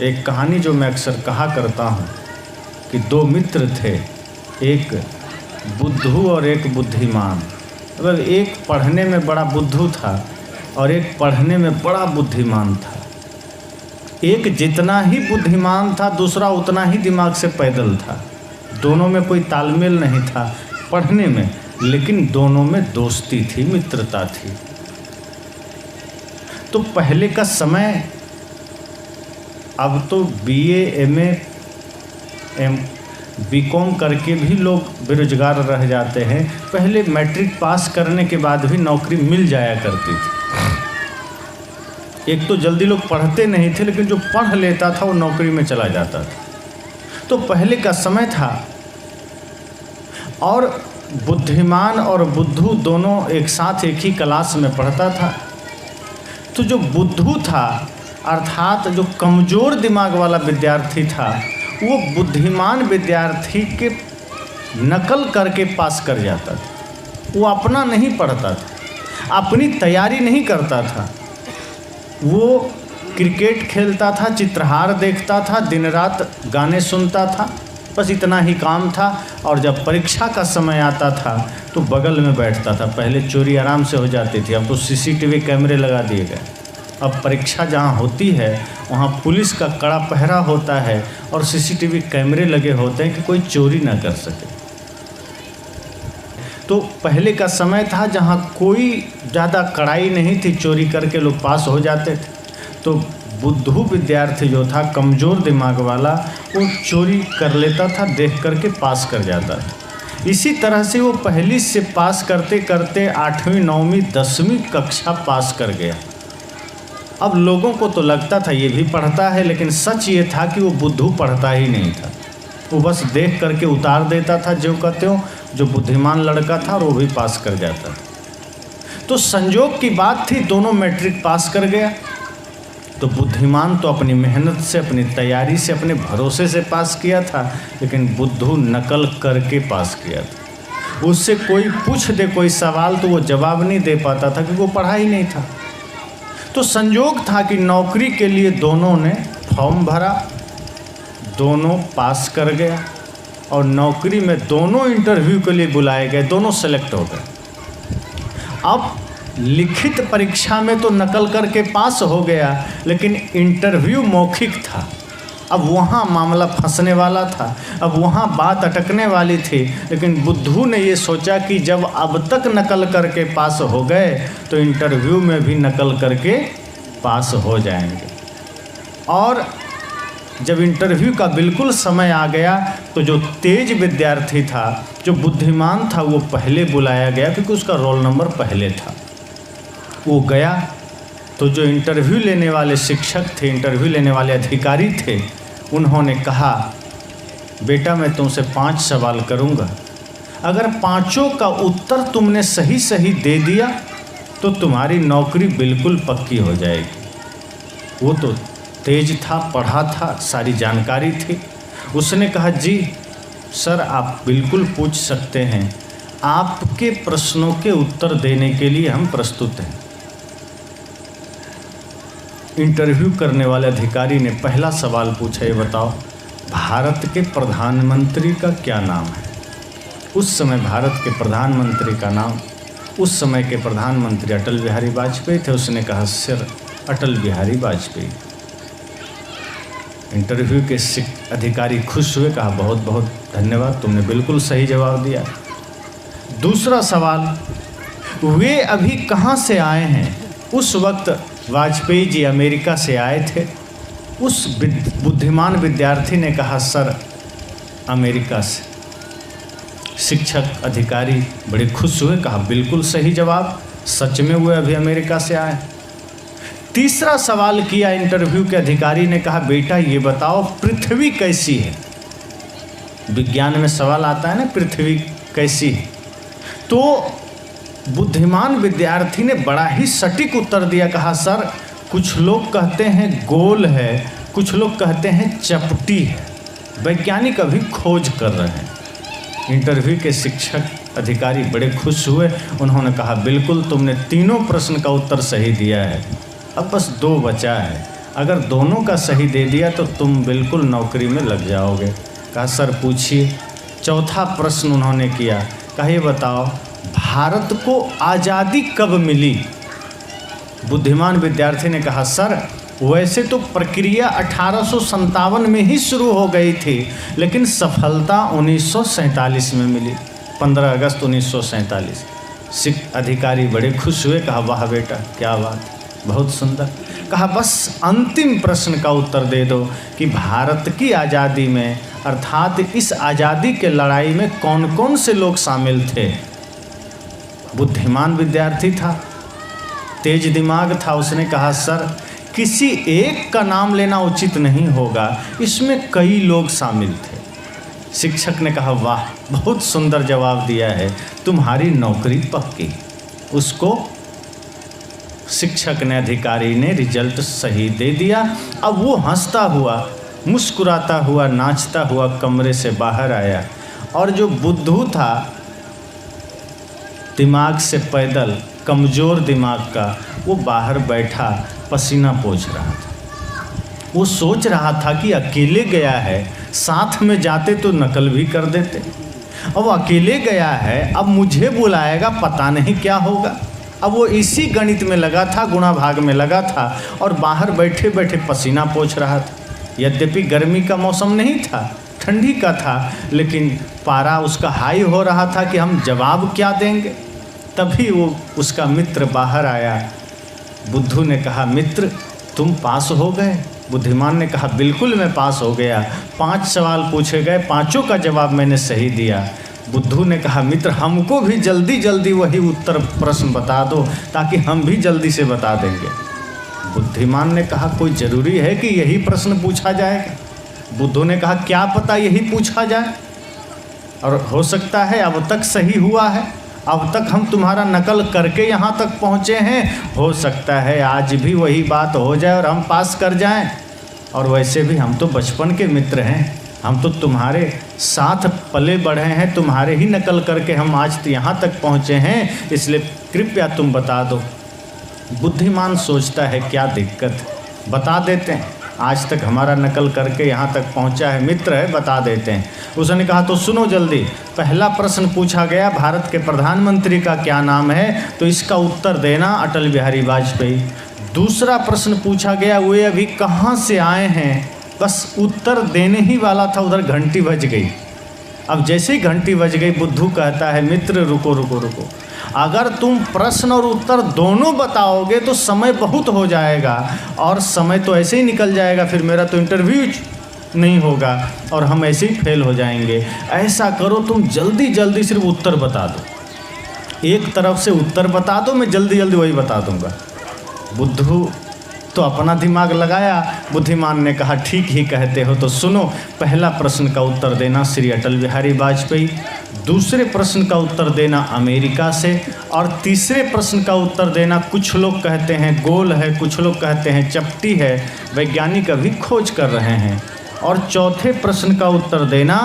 एक कहानी जो मैं अक्सर कहा करता हूँ कि दो मित्र थे, एक बुद्धू और एक बुद्धिमान। मतलब एक पढ़ने में बड़ा बुद्धू था और एक पढ़ने में बड़ा बुद्धिमान था। एक जितना ही बुद्धिमान था दूसरा उतना ही दिमाग से पैदल था। दोनों में कोई तालमेल नहीं था पढ़ने में, लेकिन दोनों में दोस्ती थी, मित्रता थी। तो पहले का समय, अब तो बीए, एमए, बीकॉम करके भी लोग बेरोजगार रह जाते हैं। पहले मैट्रिक पास करने के बाद भी नौकरी मिल जाया करती थी। एक तो जल्दी लोग पढ़ते नहीं थे, लेकिन जो पढ़ लेता था वो नौकरी में चला जाता था। तो पहले का समय था और बुद्धिमान और बुद्धू दोनों एक साथ एक ही क्लास में पढ़ता था। तो जो बुद्धू था अर्थात जो कमज़ोर दिमाग वाला विद्यार्थी था, वो बुद्धिमान विद्यार्थी के नकल करके पास कर जाता था। वो अपना नहीं पढ़ता था, अपनी तैयारी नहीं करता था। वो क्रिकेट खेलता था, चित्रहार देखता था, दिन रात गाने सुनता था, बस इतना ही काम था। और जब परीक्षा का समय आता था तो बगल में बैठता था। पहले चोरी आराम से हो जाती थी, अब तो सीसीटीवी कैमरे लगा दिए गए। अब परीक्षा जहाँ होती है वहाँ पुलिस का कड़ा पहरा होता है और सीसीटीवी कैमरे लगे होते हैं कि कोई चोरी ना कर सके। तो पहले का समय था जहाँ कोई ज़्यादा कड़ाई नहीं थी, चोरी करके लोग पास हो जाते थे। तो बुद्धू विद्यार्थी जो था, कमज़ोर दिमाग वाला, वो चोरी कर लेता था, देख करके पास कर जाता था। इसी तरह से वो पहली से पास करते करते 8वीं 9वीं 10वीं कक्षा पास कर गया। अब लोगों को तो लगता था ये भी पढ़ता है, लेकिन सच ये था कि वो बुद्धू पढ़ता ही नहीं था। वो बस देख करके उतार देता था जो कहते हो। जो बुद्धिमान लड़का था वो भी पास कर जाता था। तो संजोग की बात थी, दोनों मैट्रिक पास कर गया। तो बुद्धिमान तो अपनी मेहनत से, अपनी तैयारी से, अपने भरोसे से पास किया था, लेकिन बुद्धू नकल करके पास किया था। उससे कोई पूछ दे कोई सवाल तो वो जवाब नहीं दे पाता था क्योंकि वो पढ़ा ही नहीं था। तो संजोग था कि नौकरी के लिए दोनों ने फॉर्म भरा, दोनों पास कर गया और नौकरी में दोनों इंटरव्यू के लिए बुलाए गए, दोनों सेलेक्ट हो गए। अब लिखित परीक्षा में तो नकल करके पास हो गया, लेकिन इंटरव्यू मौखिक था। अब वहाँ मामला फंसने वाला था, अब वहाँ बात अटकने वाली थी। लेकिन बुद्धू ने ये सोचा कि जब अब तक नकल करके पास हो गए तो इंटरव्यू में भी नकल करके पास हो जाएंगे। और जब इंटरव्यू का बिल्कुल समय आ गया तो जो तेज विद्यार्थी था, जो बुद्धिमान था, वो पहले बुलाया गया क्योंकि उसका रोल नंबर पहले था। वो गया तो जो इंटरव्यू लेने वाले शिक्षक थे, इंटरव्यू लेने वाले अधिकारी थे, उन्होंने कहा, बेटा मैं तुमसे 5 सवाल करूंगा, अगर पांचों का उत्तर तुमने सही सही दे दिया तो तुम्हारी नौकरी बिल्कुल पक्की हो जाएगी। वो तो तेज था, पढ़ा था, सारी जानकारी थी। उसने कहा, जी सर आप बिल्कुल पूछ सकते हैं, आपके प्रश्नों के उत्तर देने के लिए हम प्रस्तुत हैं। इंटरव्यू करने वाले अधिकारी ने पहला सवाल पूछा, ये बताओ भारत के प्रधानमंत्री का क्या नाम है। उस समय भारत के प्रधानमंत्री का नाम, उस समय के प्रधानमंत्री अटल बिहारी वाजपेयी थे। उसने कहा, सर अटल बिहारी वाजपेयी। इंटरव्यू के अधिकारी खुश हुए, कहा बहुत बहुत धन्यवाद, तुमने बिल्कुल सही जवाब दिया। दूसरा सवाल, वे अभी कहाँ से आए हैं। उस वक्त वाजपेयी जी अमेरिका से आए थे। उस बुद्धिमान विद्यार्थी ने कहा, सर अमेरिका से। शिक्षक अधिकारी बड़े खुश हुए, कहा बिल्कुल सही जवाब, सच में वो अभी अमेरिका से आए। तीसरा सवाल किया इंटरव्यू के अधिकारी ने, कहा बेटा ये बताओ पृथ्वी कैसी है। विज्ञान में सवाल आता है ना, पृथ्वी कैसी है। तो बुद्धिमान विद्यार्थी ने बड़ा ही सटीक उत्तर दिया, कहा सर कुछ लोग कहते हैं गोल है, कुछ लोग कहते हैं चपटी है, वैज्ञानिक अभी खोज कर रहे हैं। इंटरव्यू के शिक्षक अधिकारी बड़े खुश हुए, उन्होंने कहा बिल्कुल तुमने तीनों प्रश्न का उत्तर सही दिया है, अब बस 2 बचा है। अगर दोनों का सही दे दिया तो तुम बिल्कुल नौकरी में लग जाओगे। कहा सर पूछिए। चौथा प्रश्न उन्होंने किया, कहा ये बताओ भारत को आज़ादी कब मिली? बुद्धिमान विद्यार्थी ने कहा सर वैसे तो प्रक्रिया 1857 में ही शुरू हो गई थी, लेकिन सफलता 1947 में मिली, 15 अगस्त 1947। सिख अधिकारी बड़े खुश हुए। कहा वाह बेटा क्या बात, बहुत सुंदर। कहा बस अंतिम प्रश्न का उत्तर दे दो कि भारत की आज़ादी में अर्थात इस आज़ादी के लड़ाई में कौन कौन से लोग शामिल थे? बुद्धिमान विद्यार्थी था, तेज दिमाग था, उसने कहा सर किसी एक का नाम लेना उचित नहीं होगा, इसमें कई लोग शामिल थे। शिक्षक ने कहा वाह बहुत सुंदर जवाब दिया है, तुम्हारी नौकरी पक्की। उसको शिक्षक ने, अधिकारी ने रिजल्ट सही दे दिया। अब वो हंसता हुआ, मुस्कुराता हुआ, नाचता हुआ कमरे से बाहर आया और जो बुद्धू था दिमाग से पैदल, कमज़ोर दिमाग का, वो बाहर बैठा पसीना पोंछ रहा था। वो सोच रहा था कि अकेले गया है, साथ में जाते तो नकल भी कर देते। अब अकेले गया है, अब मुझे बुलाएगा, पता नहीं क्या होगा। अब वो इसी गणित में लगा था, गुणा भाग में लगा था और बाहर बैठे बैठे पसीना पोंछ रहा था। यद्यपि गर्मी का मौसम नहीं था, ठंडी का था, लेकिन पारा उसका हाई हो रहा था कि हम जवाब क्या देंगे। तभी वो उसका मित्र बाहर आया। बुद्धू ने कहा मित्र तुम पास हो गए? बुद्धिमान ने कहा बिल्कुल मैं पास हो गया। 5 सवाल पूछे गए, 5 का जवाब मैंने सही दिया। बुद्धू ने कहा मित्र हमको भी जल्दी जल्दी वही उत्तर प्रश्न बता दो ताकि हम भी जल्दी से बता देंगे। बुद्धिमान ने कहा कोई ज़रूरी है कि यही प्रश्न पूछा जाएगा? बुद्धू ने कहा क्या पता यही पूछा जाए, और हो सकता है अब तक सही हुआ है, अब तक हम तुम्हारा नकल करके यहाँ तक पहुँचे हैं, हो सकता है आज भी वही बात हो जाए और हम पास कर जाएं। और वैसे भी हम तो बचपन के मित्र हैं, हम तो तुम्हारे साथ पले बढ़े हैं, तुम्हारे ही नकल करके हम आज यहाँ तक पहुँचे हैं, इसलिए कृपया तुम बता दो। बुद्धिमान सोचता है क्या दिक्कत, बता देते हैं, आज तक हमारा नकल करके यहाँ तक पहुँचा है, मित्र है, बता देते हैं। उसने कहा तो सुनो जल्दी। पहला प्रश्न पूछा गया भारत के प्रधानमंत्री का क्या नाम है, तो इसका उत्तर देना अटल बिहारी वाजपेयी। दूसरा प्रश्न पूछा गया वे अभी कहाँ से आए हैं, बस उत्तर देने ही वाला था, उधर घंटी बज गई। अब जैसे ही घंटी बज गई बुद्धू कहता है मित्र रुको रुको रुको, अगर तुम प्रश्न और उत्तर दोनों बताओगे तो समय बहुत हो जाएगा और समय तो ऐसे ही निकल जाएगा, फिर मेरा तो इंटरव्यू नहीं होगा और हम ऐसे ही फेल हो जाएंगे। ऐसा करो तुम जल्दी जल्दी सिर्फ उत्तर बता दो, एक तरफ से उत्तर बता दो, मैं जल्दी जल्दी वही बता दूंगा। बुद्धू तो अपना दिमाग लगाया। बुद्धिमान ने कहा ठीक ही कहते हो, तो सुनो पहला प्रश्न का उत्तर देना श्री अटल बिहारी वाजपेयी, दूसरे प्रश्न का उत्तर देना अमेरिका से, और तीसरे प्रश्न का उत्तर देना कुछ लोग कहते हैं गोल है, कुछ लोग कहते हैं चपटी है, वैज्ञानिक अभी खोज कर रहे हैं, और चौथे प्रश्न का उत्तर देना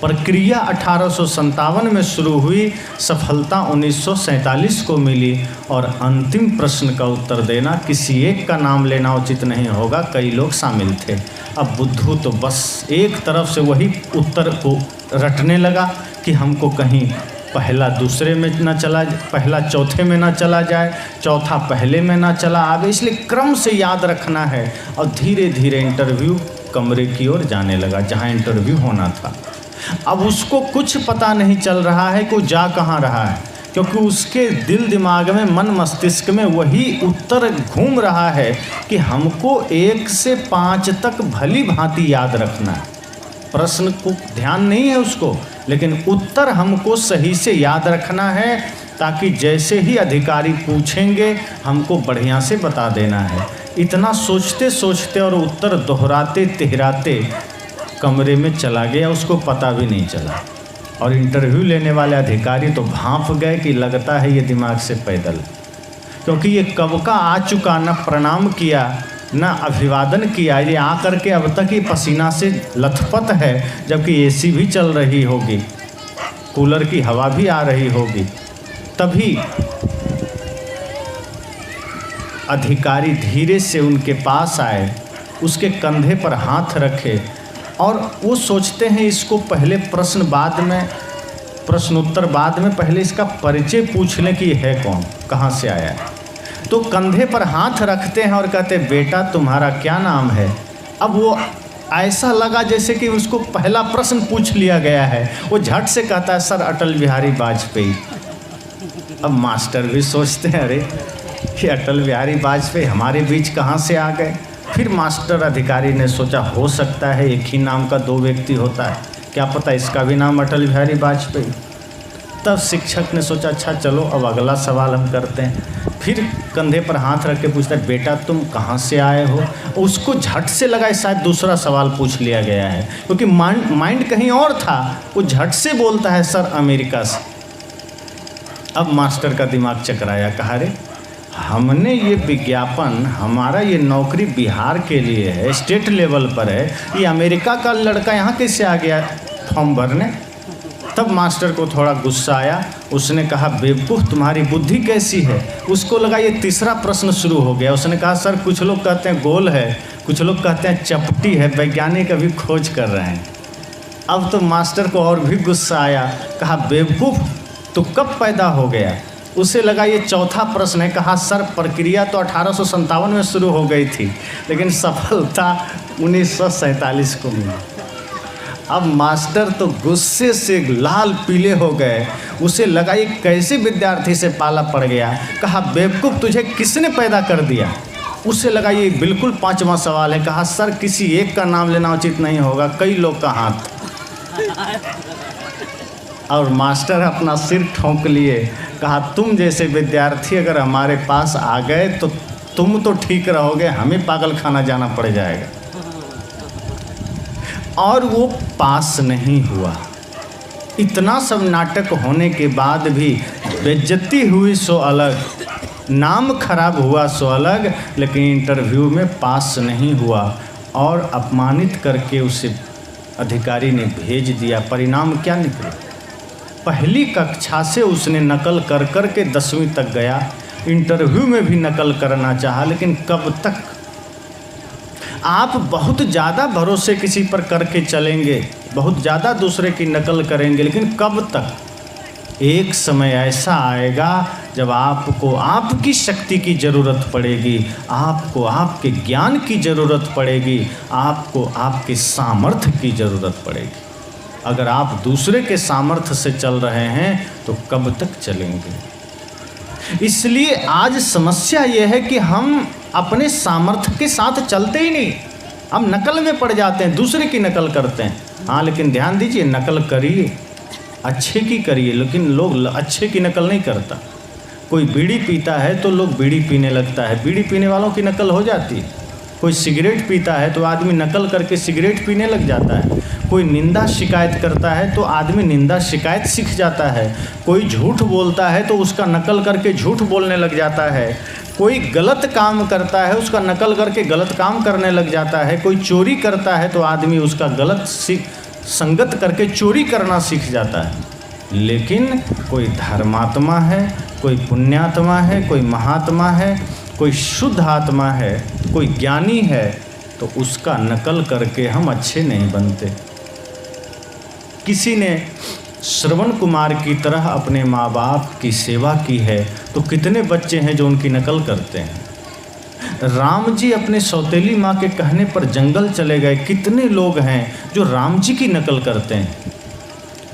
प्रक्रिया 1857 में शुरू हुई, सफलता 1947 को मिली, और अंतिम प्रश्न का उत्तर देना किसी एक का नाम लेना उचित नहीं होगा, कई लोग शामिल थे। अब बुद्धू तो बस एक तरफ से वही उत्तर को रटने लगा कि हमको कहीं पहला दूसरे में ना चला, पहला चौथे में ना चला जाए, चौथा पहले में ना चला आवे, इसलिए क्रम से याद रखना है। और धीरे धीरे इंटरव्यू कमरे की ओर जाने लगा जहाँ इंटरव्यू होना था। अब उसको कुछ पता नहीं चल रहा है कि वो जा कहाँ रहा है, क्योंकि उसके दिल दिमाग में, मन मस्तिष्क में वही उत्तर घूम रहा है कि हमको 1 से 5 तक भली भांति याद रखना है। प्रश्न को ध्यान नहीं है उसको, लेकिन उत्तर हमको सही से याद रखना है, ताकि जैसे ही अधिकारी पूछेंगे हमको बढ़िया से बता देना है। इतना सोचते सोचते और उत्तर दोहराते तिहराते कमरे में चला गया, उसको पता भी नहीं चला। और इंटरव्यू लेने वाले अधिकारी तो भांप गए कि लगता है ये दिमाग से पैदल, क्योंकि ये कब का आ चुका, न प्रणाम किया न अभिवादन किया, ये आ करके अब तक ही पसीना से लथपथ है, जबकि एसी भी चल रही होगी, कूलर की हवा भी आ रही होगी। तभी अधिकारी धीरे से उनके पास आए, उसके कंधे पर हाथ रखे और वो सोचते हैं इसको पहले प्रश्नोत्तर बाद में पहले इसका परिचय पूछ लें कि ये है कौन, कहाँ से आया है। तो कंधे पर हाथ रखते हैं और कहते हैं बेटा तुम्हारा क्या नाम है। अब वो ऐसा लगा जैसे कि उसको पहला प्रश्न पूछ लिया गया है। वो झट से कहता है सर अटल बिहारी वाजपेयी। अब मास्टर भी सोचते हैं अरे ये अटल बिहारी वाजपेयी हमारे बीच कहाँ से आ गए। फिर मास्टर अधिकारी ने सोचा हो सकता है एक ही नाम का दो व्यक्ति होता है, क्या पता इसका भी नाम अटल बिहारी वाजपेयी। तब शिक्षक ने सोचा अच्छा चलो अब अगला सवाल हम करते हैं। फिर कंधे पर हाथ रख के पूछता है बेटा तुम कहाँ से आए हो। उसको झट से लगा शायद दूसरा सवाल पूछ लिया गया है, क्योंकि माइंड कहीं और था। वो झट से बोलता है सर अमेरिका से। अब मास्टर का दिमाग चकराया, कहा रे हमने ये विज्ञापन, हमारा ये नौकरी बिहार के लिए है, स्टेट लेवल पर है, ये अमेरिका का लड़का यहाँ कैसे आ गया फॉर्म भरने। तब मास्टर को थोड़ा गुस्सा आया। उसने कहा बेवकूफ़ तुम्हारी बुद्धि कैसी है। उसको लगा ये तीसरा प्रश्न शुरू हो गया। उसने कहा सर कुछ लोग कहते हैं गोल है, कुछ लोग कहते हैं चपटी है, वैज्ञानिक अभी खोज कर रहे हैं। अब तो मास्टर को और भी गुस्सा आया, कहा बेवकूफ़ तो कब पैदा हो गया। उसे लगा ये चौथा प्रश्न है। कहा सर प्रक्रिया तो 1857 में शुरू हो गई थी, लेकिन सफलता 1947 को मिली। अब मास्टर तो गुस्से से लाल पीले हो गए। उसे लगा ये कैसे विद्यार्थी से पाला पड़ गया। कहा बेवकूफ़ तुझे किसने पैदा कर दिया। उसे लगा ये बिल्कुल पांचवा सवाल है। कहा सर किसी एक का नाम लेना उचित नहीं होगा, कई लोग का हाथ। और मास्टर अपना सिर ठोंक लिए। कहा तुम जैसे विद्यार्थी अगर हमारे पास आ गए तो तुम तो ठीक रहोगे, हमें पागल खाना जाना पड़ जाएगा। और वो पास नहीं हुआ। इतना सब नाटक होने के बाद भी बेइज्जती हुई सो अलग, नाम खराब हुआ सो अलग, लेकिन इंटरव्यू में पास नहीं हुआ और अपमानित करके उसे अधिकारी ने भेज दिया। परिणाम क्या निकले। पहली कक्षा से उसने नकल कर कर के 10वीं तक गया। इंटरव्यू में भी नकल करना चाहा, लेकिन कब तक। आप बहुत ज़्यादा भरोसे किसी पर करके चलेंगे, बहुत ज़्यादा दूसरे की नकल करेंगे, लेकिन कब तक। एक समय ऐसा आएगा जब आपको आपकी शक्ति की ज़रूरत पड़ेगी, आपको आपके ज्ञान की ज़रूरत पड़ेगी, आपको आपके सामर्थ्य की ज़रूरत पड़ेगी। अगर आप दूसरे के सामर्थ्य से चल रहे हैं तो कब तक चलेंगे। इसलिए आज समस्या यह है कि हम अपने सामर्थ्य के साथ चलते ही नहीं, हम नकल में पड़ जाते हैं, दूसरे की नकल करते हैं। हाँ लेकिन ध्यान दीजिए, नकल करिए, अच्छे की करिए, लेकिन लोग अच्छे की नकल नहीं करता। कोई बीड़ी पीता है तो लोग बीड़ी पीने लगता है, बीड़ी पीने वालों की नकल हो जाती है। कोई सिगरेट पीता है तो आदमी नकल करके सिगरेट पीने लग जाता है। कोई निंदा शिकायत करता है तो आदमी निंदा शिकायत सीख जाता है। कोई झूठ बोलता है तो उसका नकल करके झूठ बोलने लग जाता है। कोई गलत काम करता है उसका नकल करके गलत काम करने लग जाता है। कोई चोरी करता है तो आदमी उसका गलत संगत करके चोरी करना सीख जाता है। लेकिन कोई धर्मात्मा है, कोई पुण्यात्मा है, कोई महात्मा है, कोई शुद्ध आत्मा है, कोई ज्ञानी है, तो उसका नकल करके हम अच्छे नहीं बनते। किसी ने श्रवण कुमार की तरह अपने माँ बाप की सेवा की है तो कितने बच्चे हैं जो उनकी नकल करते हैं। राम जी अपने सौतेली माँ के कहने पर जंगल चले गए, कितने लोग हैं जो राम जी की नकल करते हैं।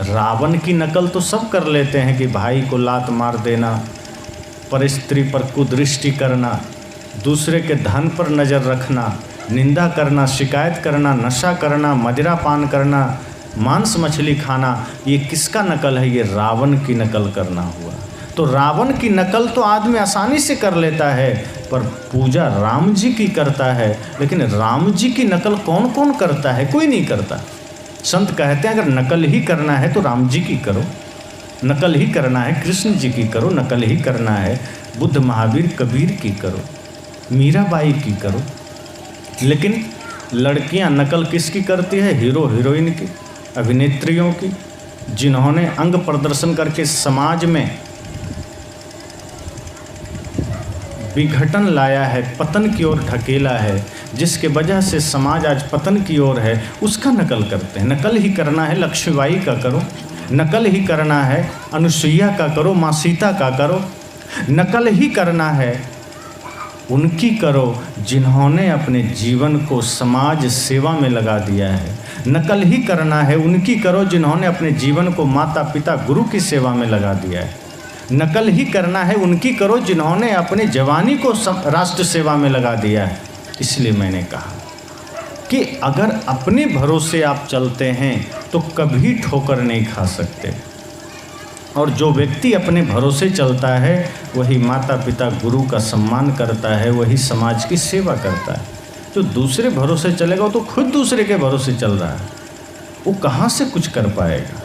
रावण की नकल तो सब कर लेते हैं कि भाई को लात मार देना, पर स्त्री पर कुदृष्टि करना, दूसरे के धन पर नज़र रखना, निंदा करना, शिकायत करना, नशा करना, मदिरा पान करना, मांस मछली खाना, ये किसका नकल है? ये रावण की नकल करना हुआ। तो रावण की नकल तो आदमी आसानी से कर लेता है, पर पूजा राम जी की करता है। लेकिन राम जी की नकल कौन कौन करता है? कोई नहीं करता। संत कहते हैं अगर नकल ही करना है तो राम जी की करो, नकल ही करना है कृष्ण जी की करो, नकल ही करना है बुद्ध महावीर कबीर की करो, मीराबाई की करो। लेकिन लड़कियां नकल किसकी करती है? हीरो हीरोइन की, अभिनेत्रियों की, जिन्होंने अंग प्रदर्शन करके समाज में विघटन लाया है, पतन की ओर ढकेला है, जिसके वजह से समाज आज पतन की ओर है, उसका नकल करते हैं। नकल ही करना है लक्ष्मीबाई का करो, नकल ही करना है अनुसुईया का करो, माँ सीता का करो, नकल ही करना है उनकी करो जिन्होंने अपने जीवन को समाज सेवा में लगा दिया है। नकल ही करना है उनकी करो जिन्होंने अपने जीवन को माता पिता गुरु की सेवा में लगा दिया है। नकल ही करना है उनकी करो जिन्होंने अपने जवानी को राष्ट्र सेवा में लगा दिया है। इसलिए मैंने कहा कि अगर अपने भरोसे आप चलते हैं तो कभी ठोकर नहीं खा सकते, और जो व्यक्ति अपने भरोसे चलता है वही माता पिता गुरु का सम्मान करता है, वही समाज की सेवा करता है। जो दूसरे भरोसे चलेगा वो तो खुद दूसरे के भरोसे चल रहा है, वो कहाँ से कुछ कर पाएगा।